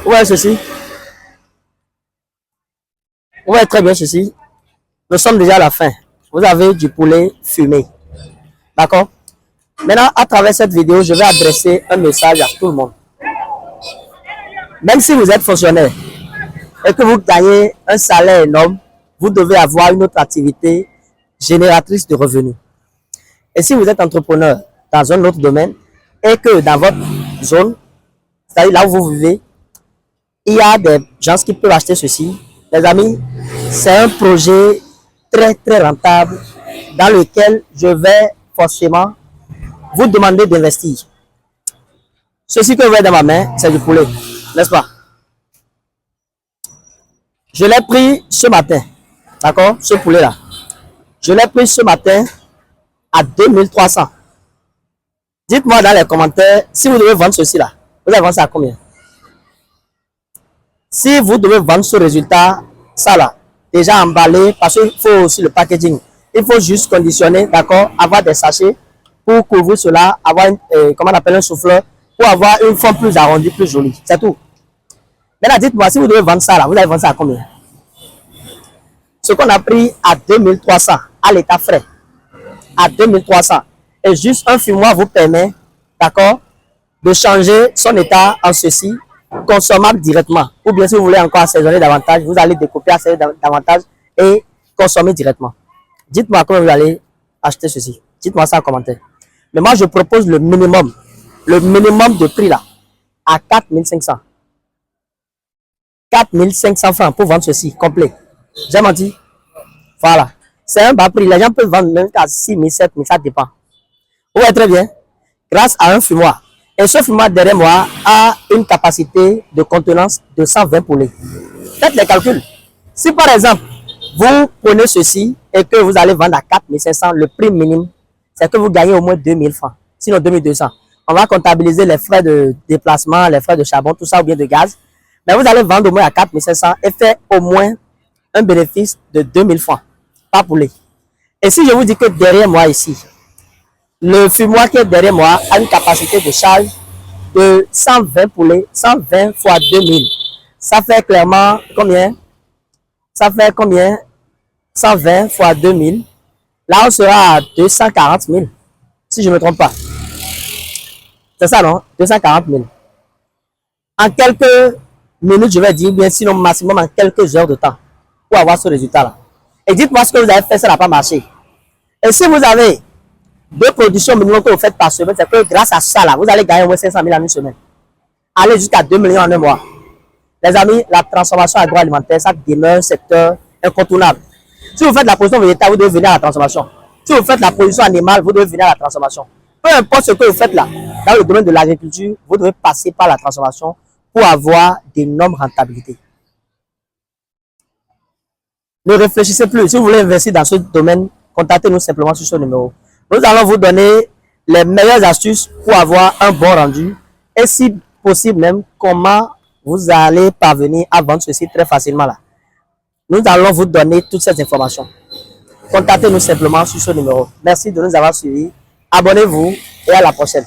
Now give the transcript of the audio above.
Vous voyez ceci? Vous voyez très bien ceci? Nous sommes déjà à la fin. Vous avez du poulet fumé. D'accord? Maintenant, à travers cette vidéo, je vais adresser un message à tout le monde. Même si vous êtes fonctionnaire et que vous gagnez un salaire énorme, vous devez avoir une autre activité génératrice de revenus. Et si vous êtes entrepreneur dans un autre domaine et que dans votre zone, c'est-à-dire là où vous vivez, il y a des gens qui peuvent acheter ceci, les amis, c'est un projet très très rentable dans lequel je vais forcément vous demander d'investir. Ceci que vous voyez dans ma main, c'est du poulet, n'est-ce pas? Je l'ai pris ce matin, d'accord? Ce poulet-là. Je l'ai pris ce matin à 2300. Dites-moi dans les commentaires si vous devez vendre ceci-là. Vous allez vendre ça à combien? Si vous devez vendre ce résultat, ça là, déjà emballé, parce qu'il faut aussi le packaging. Il faut juste conditionner, d'accord, avoir des sachets pour couvrir cela, avoir comment on appelle un souffleur, pour avoir une forme plus arrondie, plus jolie. C'est tout. Maintenant, dites-moi, si vous devez vendre ça là, vous allez vendre ça à combien? Ce qu'on a pris à 2300 à l'état frais, à 2300. Et juste un fumoir vous permet, d'accord, de changer son état en ceci, consommable directement. Ou bien si vous voulez encore assaisonner davantage, vous allez découper, assaisonner davantage et consommer directement. Dites-moi comment vous allez acheter ceci. Dites-moi ça en commentaire. Mais moi, je propose le minimum de prix là, à 4500. 4500 francs pour vendre ceci complet. J'ai menti. Voilà. C'est un bas prix. Les gens peuvent vendre même à 6000, 7000, ça dépend. Vous voyez très bien. Grâce à un fumoir. Et ce fumoir derrière moi a une capacité de contenance de 120 poulets. Faites les calculs. Si par exemple, vous prenez ceci et que vous allez vendre à 4500, le prix minimum, c'est que vous gagnez au moins 2000 francs. Sinon 2200. On va comptabiliser les frais de déplacement, les frais de charbon, tout ça ou bien de gaz. Mais vous allez vendre au moins à 4500 et faire au moins un bénéfice de 2000 francs par poulet. Et si je vous dis que derrière moi ici, le fumoir qui est derrière moi a une capacité de charge de 120 poulets, 120 fois 2000. Ça fait clairement combien? Ça fait combien? 120 fois 2000. Là, on sera à 240 000. Si je ne me trompe pas. C'est ça, non? 240 000. En quelques minutes, je vais dire, bien sinon maximum en quelques heures de temps pour avoir ce résultat-là. Et dites-moi ce que vous avez fait, ça n'a pas marché. Et si vous avez deux productions minimum que vous faites par semaine, c'est que grâce à ça, là, vous allez gagner au moins 500 000 en une semaine. Allez jusqu'à 2 millions en un mois. Les amis, la transformation agroalimentaire, ça demeure un secteur incontournable. Si vous faites la production végétale, vous devez venir à la transformation. Si vous faites la production animale, vous devez venir à la transformation. Peu importe ce que vous faites là, dans le domaine de l'agriculture, vous devez passer par la transformation pour avoir d'énormes rentabilités. Ne réfléchissez plus. Si vous voulez investir dans ce domaine, contactez-nous simplement sur ce numéro. Nous allons vous donner les meilleures astuces pour avoir un bon rendu et si possible même comment vous allez parvenir à vendre ceci très facilement là. Nous allons vous donner toutes ces informations. Contactez-nous simplement sur ce numéro. Merci de nous avoir suivis. Abonnez-vous et à la prochaine.